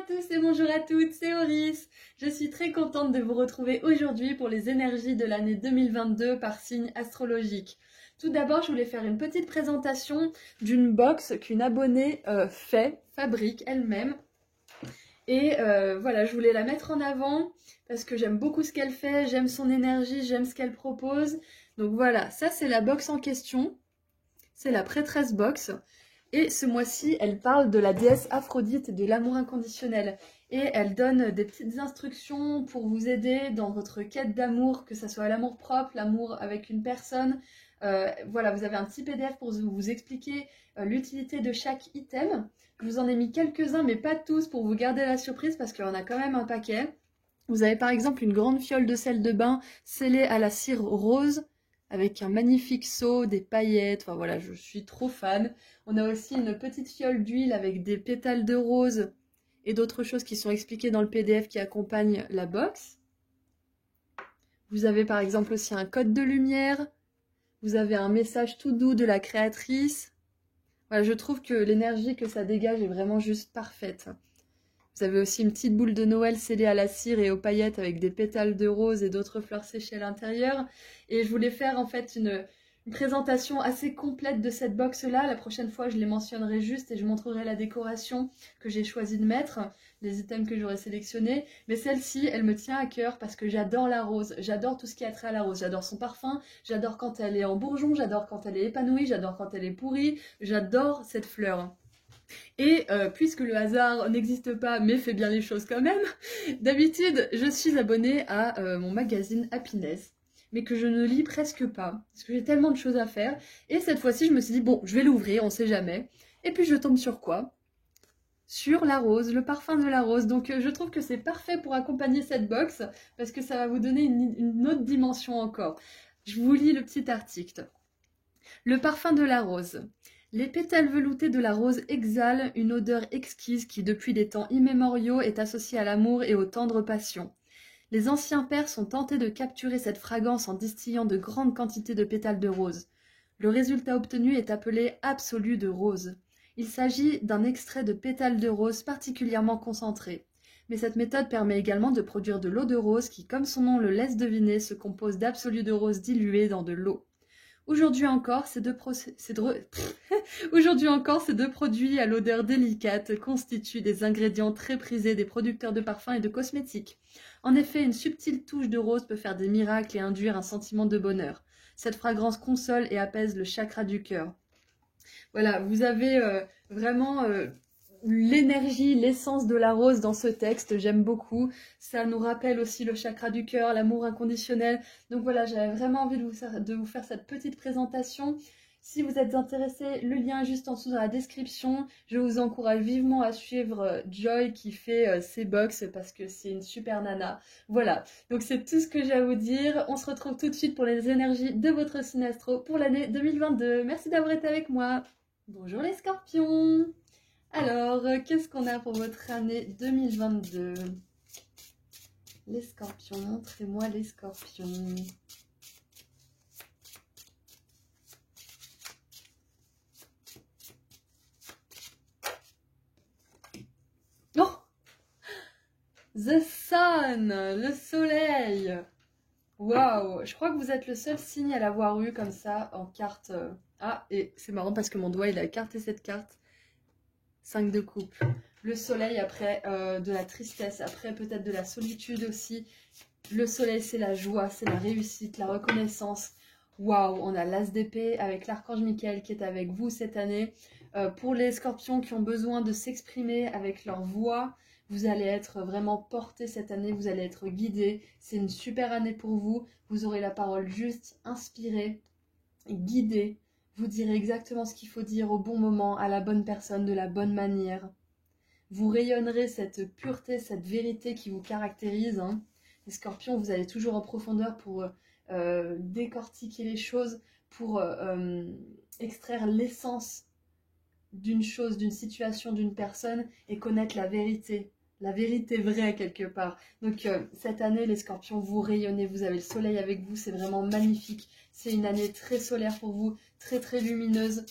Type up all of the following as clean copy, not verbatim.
tous et bonjour à toutes, c'est Auris. Je suis très contente de vous retrouver aujourd'hui pour les énergies de l'année 2022 par signe astrologique. Tout d'abord, je voulais faire une petite présentation d'une box qu'une abonnée fabrique elle-même. Et voilà, je voulais la mettre en avant parce que j'aime beaucoup ce qu'elle fait, j'aime son énergie, j'aime ce qu'elle propose. Donc voilà, ça c'est la box en question, c'est la prêtresse box. Et ce mois-ci, elle parle de la déesse Aphrodite et de l'amour inconditionnel. Et elle donne des petites instructions pour vous aider dans votre quête d'amour, que ce soit l'amour propre, l'amour avec une personne. Voilà, vous avez un petit PDF pour vous expliquer l'utilité de chaque item. Je vous en ai mis quelques-uns, mais pas tous, pour vous garder la surprise, parce qu'il y en a quand même un paquet. Vous avez par exemple une grande fiole de sel de bain scellée à la cire rose, avec un magnifique seau, des paillettes, enfin voilà, je suis trop fan. On a aussi une petite fiole d'huile avec des pétales de rose et d'autres choses qui sont expliquées dans le PDF qui accompagne la box. Vous avez par exemple aussi un code de lumière. Vous avez un message tout doux de la créatrice. Voilà, je trouve que l'énergie que ça dégage est vraiment juste parfaite. Vous avez aussi une petite boule de Noël scellée à la cire et aux paillettes avec des pétales de rose et d'autres fleurs séchées à l'intérieur. Et je voulais faire en fait une présentation assez complète de cette box-là. La prochaine fois, je les mentionnerai juste et je montrerai la décoration que j'ai choisi de mettre, les items que j'aurais sélectionnés. Mais celle-ci, elle me tient à cœur parce que j'adore la rose. J'adore tout ce qui a trait à la rose. J'adore son parfum, j'adore quand elle est en bourgeon, j'adore quand elle est épanouie, j'adore quand elle est pourrie. J'adore cette fleur. Et puisque le hasard n'existe pas mais fait bien les choses quand même, d'habitude je suis abonnée à mon magazine Happiness, mais que je ne lis presque pas, parce que j'ai tellement de choses à faire. Et cette fois-ci je me suis dit bon, je vais l'ouvrir, on sait jamais. Et puis je tombe sur quoi? Sur la rose, le parfum de la rose. Donc je trouve que c'est parfait pour accompagner cette box, parce que ça va vous donner une autre dimension encore. Je vous lis le petit article. Le parfum de la rose. Les pétales veloutés de la rose exhalent une odeur exquise qui, depuis des temps immémoriaux, est associée à l'amour et aux tendres passions. Les anciens pères sont tentés de capturer cette fragrance en distillant de grandes quantités de pétales de rose. Le résultat obtenu est appelé absolu de rose. Il s'agit d'un extrait de pétales de rose particulièrement concentré. Mais cette méthode permet également de produire de l'eau de rose qui, comme son nom le laisse deviner, se compose d'absolus de rose dilués dans de l'eau. Aujourd'hui encore, ces deux produits à l'odeur délicate constituent des ingrédients très prisés des producteurs de parfums et de cosmétiques. En effet, une subtile touche de rose peut faire des miracles et induire un sentiment de bonheur. Cette fragrance console et apaise le chakra du cœur. Voilà, vous avez vraiment l'énergie, l'essence de la rose dans ce texte, j'aime beaucoup. Ça nous rappelle aussi le chakra du cœur, l'amour inconditionnel. Donc voilà, j'avais vraiment envie de vous faire cette petite présentation. Si vous êtes intéressés, le lien est juste en dessous dans la description. Je vous encourage vivement à suivre Joy qui fait ses box parce que c'est une super nana. Voilà, donc c'est tout ce que j'ai à vous dire. On se retrouve tout de suite pour les énergies de votre signe astro pour l'année 2022. Merci d'avoir été avec moi. Bonjour les scorpions! Alors, qu'est-ce qu'on a pour votre année 2022? Les scorpions, montrez-moi les scorpions. Oh! The Sun, le soleil. Waouh! Je crois que vous êtes le seul signe à l'avoir eu comme ça en carte. Ah, et c'est marrant parce que mon doigt, il a écarté cette carte. 5 de coupe. Le soleil après de la tristesse, après peut-être de la solitude aussi. Le soleil, c'est la joie, c'est la réussite, la reconnaissance. Waouh, on a l'as d'épée avec l'archange Michael qui est avec vous cette année. Pour les scorpions qui ont besoin de s'exprimer avec leur voix, vous allez être vraiment portés cette année, vous allez être guidés. C'est une super année pour vous. Vous aurez la parole juste, inspirée, guidée. Vous direz exactement ce qu'il faut dire au bon moment, à la bonne personne, de la bonne manière. Vous rayonnerez cette pureté, cette vérité qui vous caractérise. Hein. Les scorpions, vous allez toujours en profondeur pour décortiquer les choses, pour extraire l'essence d'une chose, d'une situation, d'une personne et connaître la vérité vraie quelque part. Donc cette année, les scorpions, vous rayonnez, vous avez le soleil avec vous, c'est vraiment magnifique. C'est une année très solaire pour vous, très très lumineuse.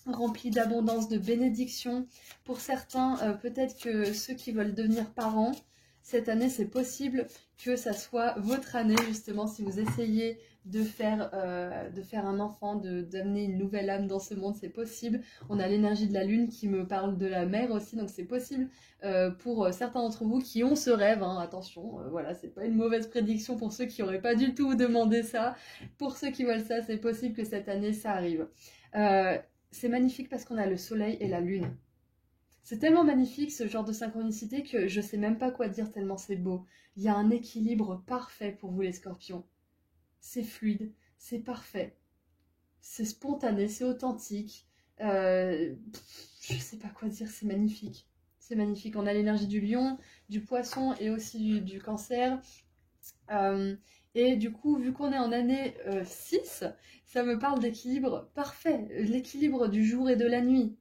rempli d'abondance, de bénédictions. Pour certains, peut-être que ceux qui veulent devenir parents, cette année, c'est possible que ça soit votre année, justement, si vous essayez de faire un enfant, d'amener une nouvelle âme dans ce monde, c'est possible. On a l'énergie de la lune qui me parle de la mer aussi, donc c'est possible pour certains d'entre vous qui ont ce rêve, hein, attention, voilà, c'est pas une mauvaise prédiction pour ceux qui n'auraient pas du tout demandé ça. Pour ceux qui veulent ça, c'est possible que cette année, ça arrive. C'est magnifique parce qu'on a le soleil et la lune. C'est tellement magnifique ce genre de synchronicité que je sais même pas quoi dire tellement c'est beau. Il y a un équilibre parfait pour vous les scorpions. C'est fluide, c'est parfait, c'est spontané, c'est authentique. Je sais pas quoi dire, c'est magnifique. C'est magnifique. On a l'énergie du lion, du poisson et aussi du cancer. Et du coup, vu qu'on est en année 6, ça me parle d'équilibre parfait. L'équilibre du jour et de la nuit.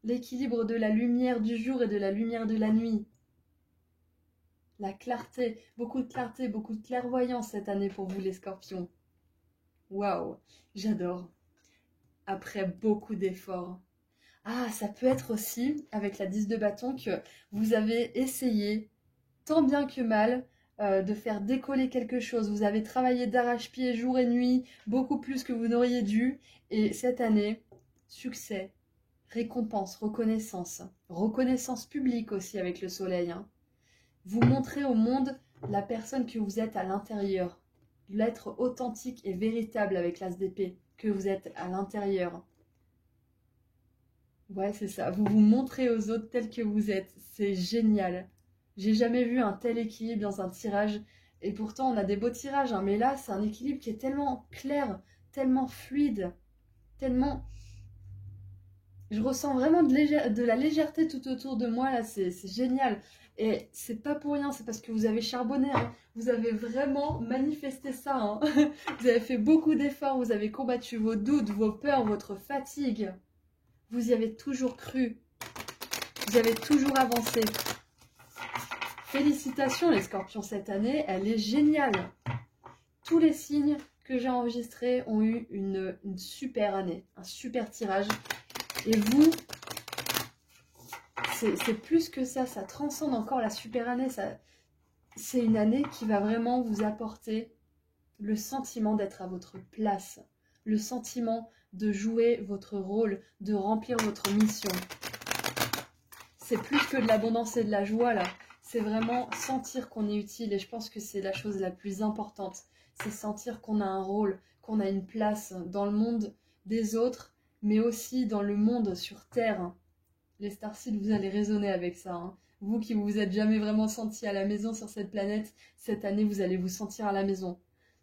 L'équilibre de la lumière du jour et de la lumière de la nuit. La clarté, beaucoup de clairvoyance cette année pour vous les scorpions. Waouh, j'adore. Après beaucoup d'efforts. Ah, ça peut être aussi, avec la 10 de bâton, que vous avez essayé, tant bien que mal, de faire décoller quelque chose. Vous avez travaillé d'arrache-pied jour et nuit, beaucoup plus que vous n'auriez dû. Et cette année, succès, récompense, reconnaissance. Reconnaissance publique aussi avec le soleil. Hein. Vous montrez au monde la personne que vous êtes à l'intérieur. L'être authentique et véritable avec l'as d'épée que vous êtes à l'intérieur. Ouais, c'est ça. Vous vous montrez aux autres tel que vous êtes. C'est génial. J'ai jamais vu un tel équilibre dans un tirage. Et pourtant, on a des beaux tirages. Hein, mais là, c'est un équilibre qui est tellement clair, tellement fluide, tellement... Je ressens vraiment de la légèreté tout autour de moi. Là, c'est génial. Et c'est pas pour rien. C'est parce que vous avez charbonné. Hein. Vous avez vraiment manifesté ça. Hein. Vous avez fait beaucoup d'efforts. Vous avez combattu vos doutes, vos peurs, votre fatigue. Vous y avez toujours cru. Vous avez toujours avancé. Félicitations les scorpions, cette année, elle est géniale. Tous les signes que j'ai enregistrés ont eu une super année, un super tirage. Et vous, c'est plus que ça transcende encore la super année. C'est une année qui va vraiment vous apporter le sentiment d'être à votre place, le sentiment de jouer votre rôle, de remplir votre mission. C'est plus que de l'abondance et de la joie là. C'est vraiment sentir qu'on est utile et je pense que c'est la chose la plus importante. C'est sentir qu'on a un rôle, qu'on a une place dans le monde des autres, mais aussi dans le monde sur Terre. Les Starseeds, vous allez résonner avec ça. Hein. Vous qui vous êtes jamais vraiment senti à la maison sur cette planète, cette année vous allez vous sentir à la maison.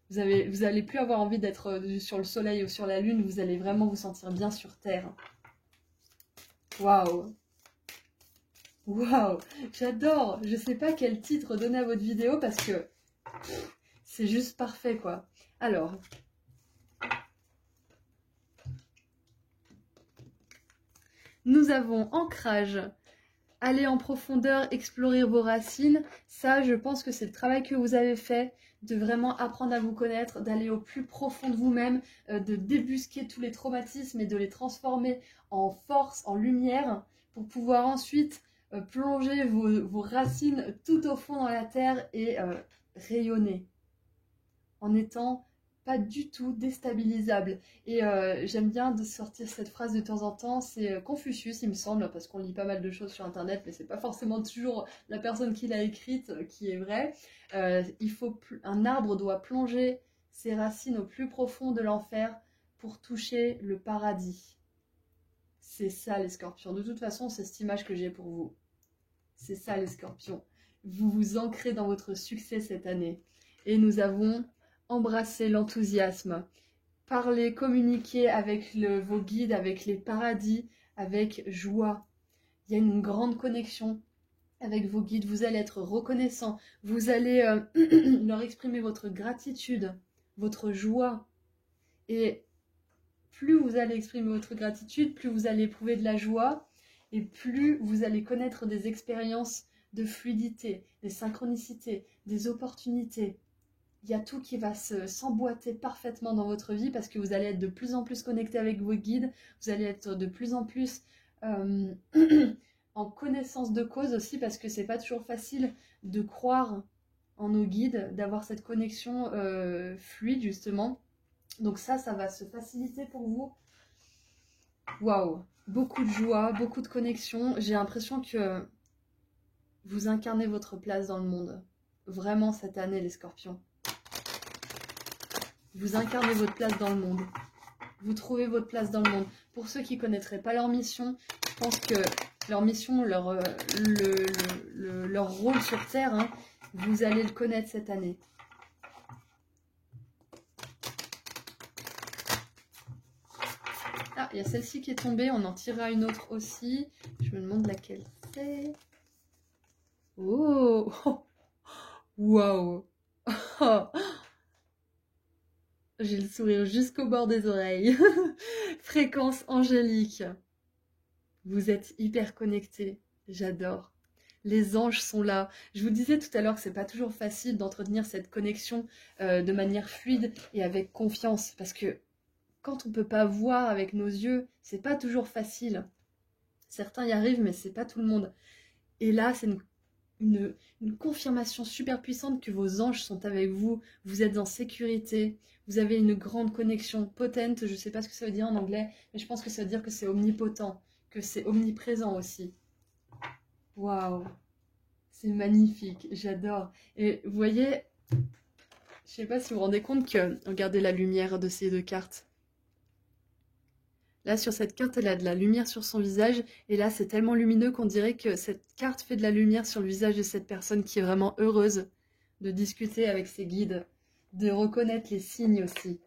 Vous allez plus avoir envie d'être sur le soleil ou sur la lune, vous allez vraiment vous sentir bien sur Terre. Waouh! Waouh, j'adore. Je sais pas quel titre donner à votre vidéo parce que c'est juste parfait quoi. Alors, nous avons ancrage, aller en profondeur, explorer vos racines. Ça, je pense que c'est le travail que vous avez fait, de vraiment apprendre à vous connaître, d'aller au plus profond de vous-même, de débusquer tous les traumatismes et de les transformer en force, en lumière, pour pouvoir ensuite plonger vos racines tout au fond dans la terre et rayonner en étant pas du tout déstabilisable. Et j'aime bien de sortir cette phrase de temps en temps, c'est Confucius il me semble, parce qu'on lit pas mal de choses sur internet, mais c'est pas forcément toujours la personne qui l'a écrite qui est vraie. Un arbre doit plonger ses racines au plus profond de l'enfer pour toucher le paradis. C'est ça les scorpions. De toute façon, c'est cette image que j'ai pour vous. C'est ça les scorpions. Vous vous ancrez dans votre succès cette année. Et nous avons embrassé l'enthousiasme. Parler, communiquer avec vos guides, avec les paradis, avec joie. Il y a une grande connexion avec vos guides. Vous allez être reconnaissant. Vous allez leur exprimer votre gratitude, votre joie. Et plus vous allez exprimer votre gratitude, plus vous allez éprouver de la joie et plus vous allez connaître des expériences de fluidité, des synchronicités, des opportunités. il y a tout qui va s'emboîter parfaitement dans votre vie parce que vous allez être de plus en plus connecté avec vos guides, vous allez être de plus en plus en connaissance de cause aussi parce que c'est pas toujours facile de croire en nos guides, d'avoir cette connexion fluide justement. Donc ça va se faciliter pour vous. Waouh, beaucoup de joie, beaucoup de connexion. J'ai l'impression que vous incarnez votre place dans le monde. Vraiment cette année les scorpions. Vous incarnez votre place dans le monde. Vous trouvez votre place dans le monde. Pour ceux qui ne connaîtraient pas leur mission, je pense que leur mission, leur rôle sur Terre, hein, vous allez le connaître cette année. Ah, il y a celle-ci qui est tombée, on en tirera une autre aussi. Je me demande laquelle c'est. Oh, waouh. J'ai le sourire jusqu'au bord des oreilles. Fréquence angélique. Vous êtes hyper connectés. J'adore. Les anges sont là. Je vous disais tout à l'heure que c'est pas toujours facile d'entretenir cette connexion de manière fluide et avec confiance. Parce que quand on peut pas voir avec nos yeux, c'est pas toujours facile. Certains y arrivent, mais c'est pas tout le monde. Et là, c'est une confirmation super puissante que vos anges sont avec vous. Vous êtes en sécurité. Vous avez une grande connexion potente. Je sais pas ce que ça veut dire en anglais, mais je pense que ça veut dire que c'est omnipotent, que c'est omniprésent aussi. Waouh, c'est magnifique, j'adore. Et vous voyez, je sais pas si vous vous rendez compte que, regardez la lumière de ces deux cartes. Là, sur cette carte, elle a de la lumière sur son visage. Et là, c'est tellement lumineux qu'on dirait que cette carte fait de la lumière sur le visage de cette personne qui est vraiment heureuse de discuter avec ses guides, de reconnaître les signes aussi.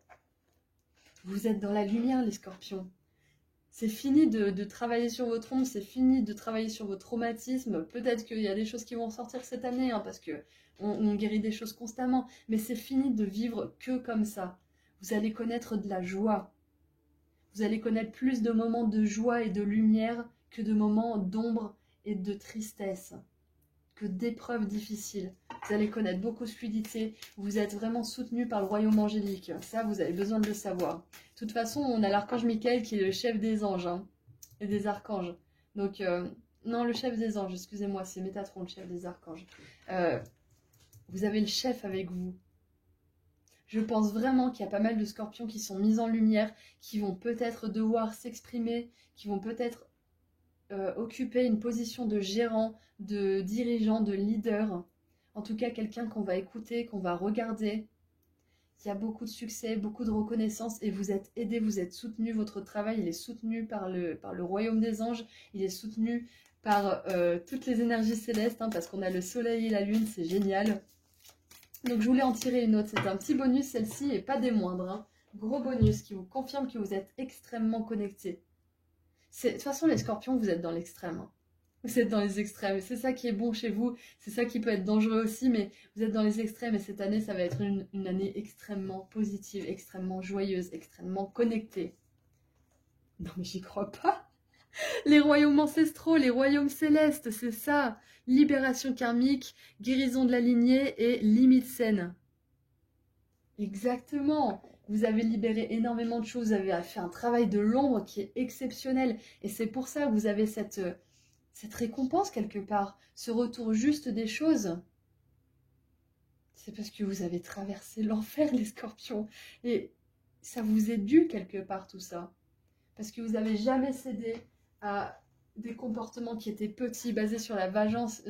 Vous êtes dans la lumière, les scorpions. C'est fini de travailler sur votre ombre, c'est fini de travailler sur vos traumatismes. Peut-être qu'il y a des choses qui vont sortir cette année, hein, parce qu'on guérit des choses constamment. Mais c'est fini de vivre que comme ça. Vous allez connaître de la joie. Vous allez connaître plus de moments de joie et de lumière que de moments d'ombre et de tristesse, que d'épreuves difficiles. Vous allez connaître beaucoup de fluidité. Vous êtes vraiment soutenu par le royaume angélique. Ça, vous avez besoin de le savoir. De toute façon, on a l'archange Michael qui est le chef des anges hein, et des archanges. Donc, non, le chef des anges, excusez-moi, c'est Métatron, le chef des archanges. Vous avez le chef avec vous. Je pense vraiment qu'il y a pas mal de scorpions qui sont mis en lumière, qui vont peut-être devoir s'exprimer, qui vont peut-être occuper une position de gérant, de dirigeant, de leader. En tout cas, quelqu'un qu'on va écouter, qu'on va regarder. Il y a beaucoup de succès, beaucoup de reconnaissance et vous êtes aidés, vous êtes soutenus. Votre travail, il est soutenu par le royaume des anges. Il est soutenu par toutes les énergies célestes, hein, parce qu'on a le soleil et la lune, c'est génial. Donc je voulais en tirer une autre, c'est un petit bonus, celle-ci, et pas des moindres. Hein. Gros bonus qui vous confirme que vous êtes extrêmement connectés. De toute façon, les scorpions, vous êtes dans l'extrême. Hein. Vous êtes dans les extrêmes, c'est ça qui est bon chez vous, c'est ça qui peut être dangereux aussi, mais vous êtes dans les extrêmes et cette année, ça va être une année extrêmement positive, extrêmement joyeuse, extrêmement connectée. Non mais j'y crois pas. Les royaumes ancestraux, les royaumes célestes, c'est ça. Libération karmique, guérison de la lignée et limite saine. Exactement. Vous avez libéré énormément de choses, vous avez fait un travail de l'ombre qui est exceptionnel. Et c'est pour ça que vous avez cette récompense quelque part, ce retour juste des choses. C'est parce que vous avez traversé l'enfer, les scorpions. Et ça vous est dû quelque part tout ça. Parce que vous n'avez jamais cédé à des comportements qui étaient petits, basés sur la vengeance,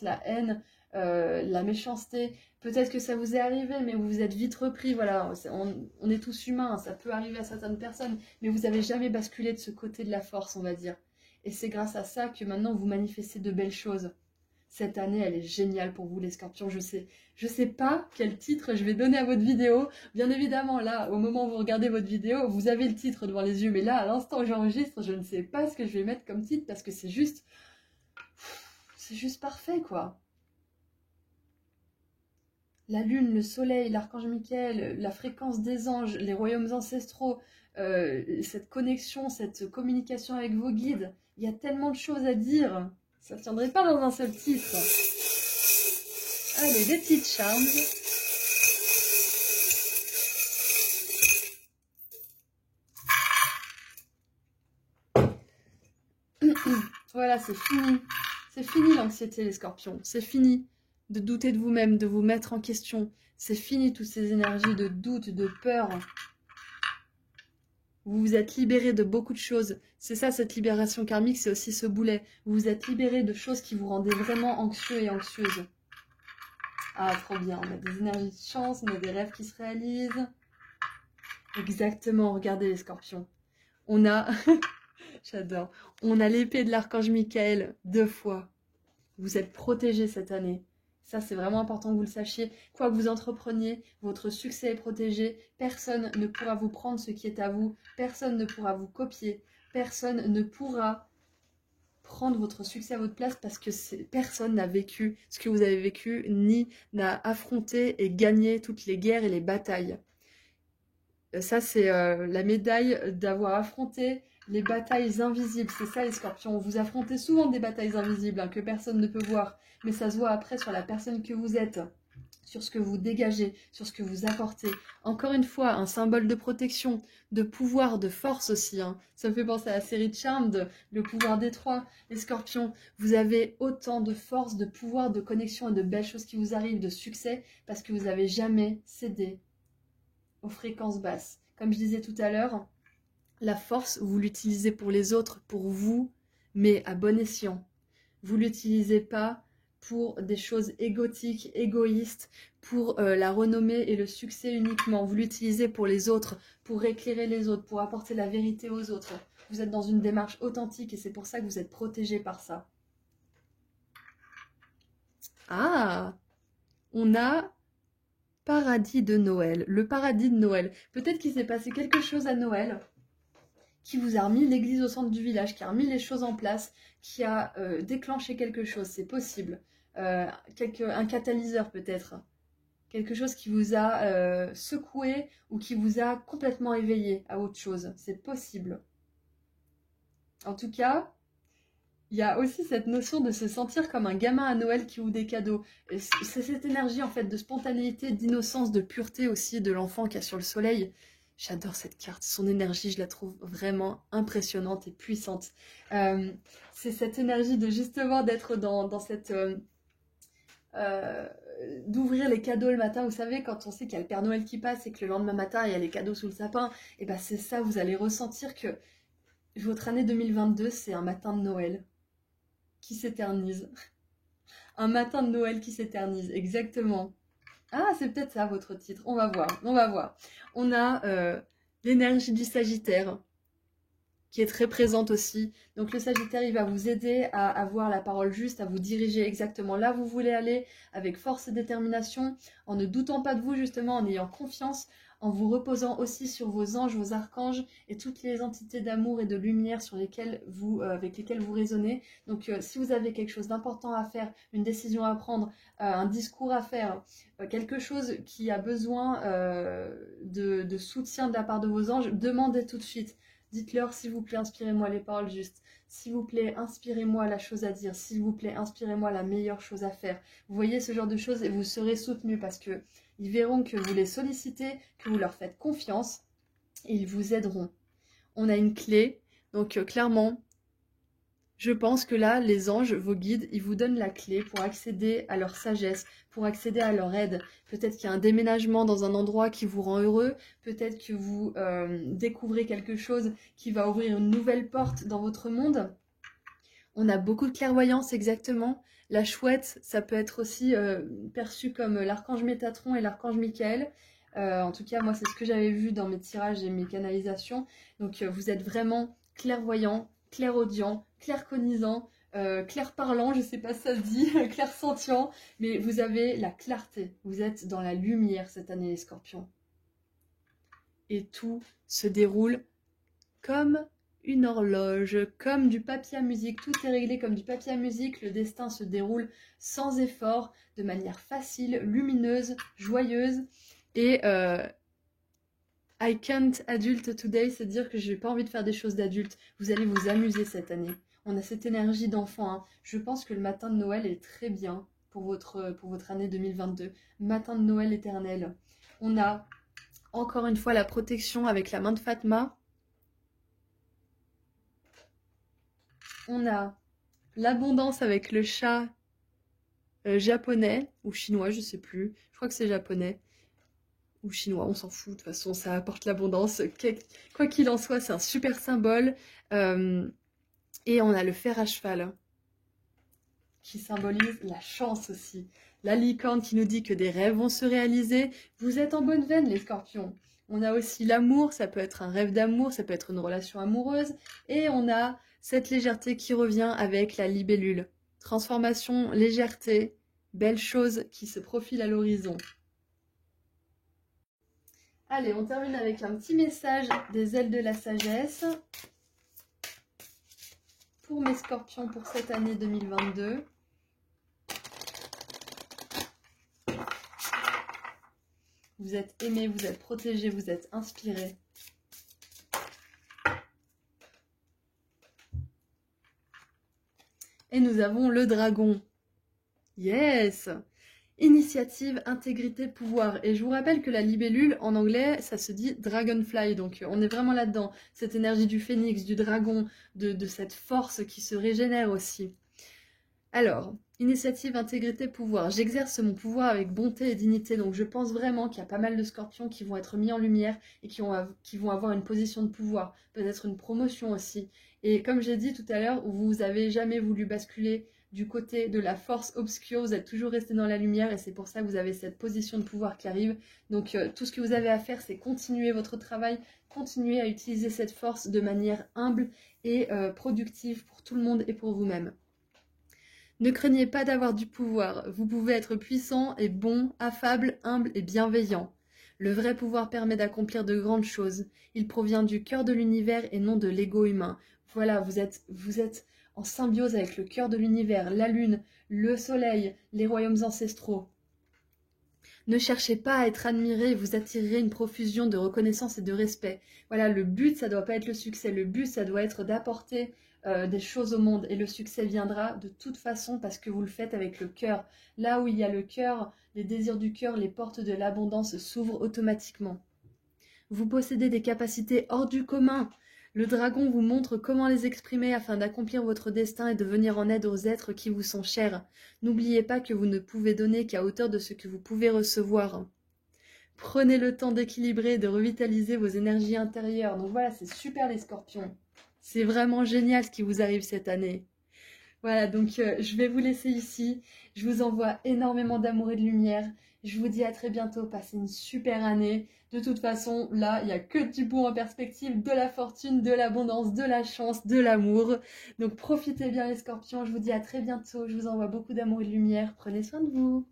la haine, la méchanceté. Peut-être que ça vous est arrivé, mais vous vous êtes vite repris. Voilà, on est tous humains, ça peut arriver à certaines personnes, mais vous n'avez jamais basculé de ce côté de la force, on va dire. Et c'est grâce à ça que maintenant vous manifestez de belles choses. Cette année, elle est géniale pour vous, les scorpions. Je sais pas quel titre je vais donner à votre vidéo. Bien évidemment, là, au moment où vous regardez votre vidéo, vous avez le titre devant les yeux. Mais là, à l'instant où j'enregistre, je ne sais pas ce que je vais mettre comme titre parce que c'est juste parfait, quoi. La lune, le soleil, l'archange Michael, la fréquence des anges, les royaumes ancestraux, cette connexion, cette communication avec vos guides. Il y a tellement de choses à dire. Ça ne tiendrait pas dans un seul titre. Allez, des petites charmes. Voilà, c'est fini. C'est fini l'anxiété, les scorpions. C'est fini de douter de vous-même, de vous mettre en question. C'est fini toutes ces énergies de doute, de peur. Vous vous êtes libéré de beaucoup de choses. C'est ça, cette libération karmique, c'est aussi ce boulet. Vous vous êtes libéré de choses qui vous rendaient vraiment anxieux et anxieuses. Ah, trop bien. On a des énergies de chance, on a des rêves qui se réalisent. Exactement, regardez les scorpions. On a... J'adore. On a l'épée de l'archange Michael 2 fois. Vous êtes protégés cette année. Ça, c'est vraiment important que vous le sachiez. Quoi que vous entrepreniez, votre succès est protégé. Personne ne pourra vous prendre ce qui est à vous. Personne ne pourra vous copier. Personne ne pourra prendre votre succès à votre place parce que personne n'a vécu ce que vous avez vécu, ni n'a affronté et gagné toutes les guerres et les batailles. Ça, c'est la médaille d'avoir affronté les batailles invisibles. C'est ça, les scorpions. Vous affrontez souvent des batailles invisibles que personne ne peut voir. Mais ça se voit après sur la personne que vous êtes, sur ce que vous dégagez, sur ce que vous apportez. Encore une fois, un symbole de protection, de pouvoir, de force aussi. Ça me fait penser à la série de Charmed, le pouvoir des trois. Les scorpions, vous avez autant de force, de pouvoir, de connexion et de belles choses qui vous arrivent, de succès, parce que vous n'avez jamais cédé aux fréquences basses. Comme je disais tout à l'heure, la force, vous l'utilisez pour les autres, pour vous, mais à bon escient. Vous ne l'utilisez pas pour des choses égotiques, égoïstes, pour la renommée et le succès uniquement. Vous l'utilisez pour les autres, pour éclairer les autres, pour apporter la vérité aux autres. Vous êtes dans une démarche authentique et c'est pour ça que vous êtes protégé par ça. Ah, on a paradis de Noël, le paradis de Noël. Peut-être qu'il s'est passé quelque chose à Noël qui vous a remis l'église au centre du village, qui a remis les choses en place, qui a déclenché quelque chose, c'est possible. Un catalyseur peut-être. Quelque chose qui vous a secoué ou qui vous a complètement éveillé à autre chose. C'est possible. En tout cas, il y a aussi cette notion de se sentir comme un gamin à Noël qui ouvre des cadeaux. C'est cette énergie en fait de spontanéité, d'innocence, de pureté aussi de l'enfant qu'il y a sur le soleil. J'adore cette carte, son énergie, je la trouve vraiment impressionnante et puissante. C'est cette énergie de justement d'être dans cette... d'ouvrir les cadeaux le matin, vous savez, quand on sait qu'il y a le Père Noël qui passe et que le lendemain matin, il y a les cadeaux sous le sapin, et ben c'est ça, vous allez ressentir que votre année 2022, c'est un matin de Noël qui s'éternise. Un matin de Noël qui s'éternise, exactement. Ah, c'est peut-être ça votre titre. On va voir, on va voir. On a l'énergie du Sagittaire qui est très présente aussi. Donc le Sagittaire, il va vous aider à avoir la parole juste, à vous diriger exactement là où vous voulez aller, avec force et détermination, en ne doutant pas de vous justement, en ayant confiance, en vous reposant aussi sur vos anges, vos archanges et toutes les entités d'amour et de lumière sur lesquelles avec lesquelles vous résonnez. Donc si vous avez quelque chose d'important à faire, une décision à prendre, un discours à faire, quelque chose qui a besoin de soutien de la part de vos anges, demandez tout de suite. Dites-leur, s'il vous plaît, inspirez-moi les paroles justes. S'il vous plaît, inspirez-moi la chose à dire. S'il vous plaît, inspirez-moi la meilleure chose à faire. Vous voyez ce genre de choses et vous serez soutenu parce que ils verront que vous les sollicitez, que vous leur faites confiance et ils vous aideront. On a une clé, donc clairement, je pense que là, les anges, vos guides, ils vous donnent la clé pour accéder à leur sagesse, pour accéder à leur aide. Peut-être qu'il y a un déménagement dans un endroit qui vous rend heureux, peut-être que vous découvrez quelque chose qui va ouvrir une nouvelle porte dans votre monde. On a beaucoup de clairvoyance, exactement. La chouette, ça peut être aussi perçu comme l'archange Métatron et l'archange Michael. En tout cas, moi, c'est ce que j'avais vu dans mes tirages et mes canalisations. Donc, vous êtes vraiment clairvoyant, clairaudient, claircognizant, clairparlant, je ne sais pas si ça se dit, clairsentient, mais vous avez la clarté. Vous êtes dans la lumière cette année, les scorpions. Et tout se déroule comme une horloge, comme du papier à musique, tout est réglé comme du papier à musique, le destin se déroule sans effort, de manière facile, lumineuse, joyeuse, et I can't adult today, c'est dire que je n'ai pas envie de faire des choses d'adulte, vous allez vous amuser cette année. On a cette énergie d'enfant, Je pense que le matin de Noël est très bien pour votre année 2022, matin de Noël éternel. On a encore une fois la protection avec la main de Fatma. On a l'abondance avec le chat japonais ou chinois, je sais plus. Je crois que c'est japonais ou chinois, on s'en fout. De toute façon, ça apporte l'abondance. Quoi qu'il en soit, c'est un super symbole. Et on a le fer à cheval qui symbolise la chance aussi. La licorne qui nous dit que des rêves vont se réaliser. Vous êtes en bonne veine, les scorpions. On a aussi l'amour, ça peut être un rêve d'amour, ça peut être une relation amoureuse. Et on a cette légèreté qui revient avec la libellule. Transformation, légèreté, belle chose qui se profile à l'horizon. Allez, on termine avec un petit message des ailes de la sagesse pour mes scorpions pour cette année 2022. Vous êtes aimés, vous êtes protégés, vous êtes inspirés. Et nous avons le dragon. Yes! Initiative, intégrité, pouvoir. Et je vous rappelle que la libellule, en anglais, ça se dit dragonfly. Donc on est vraiment là-dedans. Cette énergie du phénix, du dragon, de cette force qui se régénère aussi. Alors, initiative, intégrité, pouvoir. J'exerce mon pouvoir avec bonté et dignité. Donc je pense vraiment qu'il y a pas mal de scorpions qui vont être mis en lumière et qui vont avoir une position de pouvoir. Peut-être une promotion aussi. Et comme j'ai dit tout à l'heure, vous n'avez jamais voulu basculer du côté de la force obscure, vous êtes toujours resté dans la lumière et c'est pour ça que vous avez cette position de pouvoir qui arrive. Donc tout ce que vous avez à faire, c'est continuer votre travail, continuer à utiliser cette force de manière humble et productive pour tout le monde et pour vous-même. Ne craignez pas d'avoir du pouvoir, vous pouvez être puissant et bon, affable, humble et bienveillant. Le vrai pouvoir permet d'accomplir de grandes choses. Il provient du cœur de l'univers et non de l'ego humain. Voilà, vous êtes en symbiose avec le cœur de l'univers, la lune, le soleil, les royaumes ancestraux. Ne cherchez pas à être admiré, vous attirerez une profusion de reconnaissance et de respect. Voilà, le but, ça ne doit pas être le succès, le but, ça doit être d'apporter des choses au monde. Et le succès viendra de toute façon parce que vous le faites avec le cœur. Là où il y a le cœur, les désirs du cœur, les portes de l'abondance s'ouvrent automatiquement. Vous possédez des capacités hors du commun. Le dragon vous montre comment les exprimer afin d'accomplir votre destin et de venir en aide aux êtres qui vous sont chers. N'oubliez pas que vous ne pouvez donner qu'à hauteur de ce que vous pouvez recevoir. Prenez le temps d'équilibrer et de revitaliser vos énergies intérieures. Donc voilà, c'est super les scorpions. C'est vraiment génial ce qui vous arrive cette année. Voilà, donc je vais vous laisser ici. Je vous envoie énormément d'amour et de lumière. Je vous dis à très bientôt. Passez une super année. De toute façon, là, il n'y a que du beau en perspective, de la fortune, de l'abondance, de la chance, de l'amour. Donc profitez bien les scorpions. Je vous dis à très bientôt. Je vous envoie beaucoup d'amour et de lumière. Prenez soin de vous.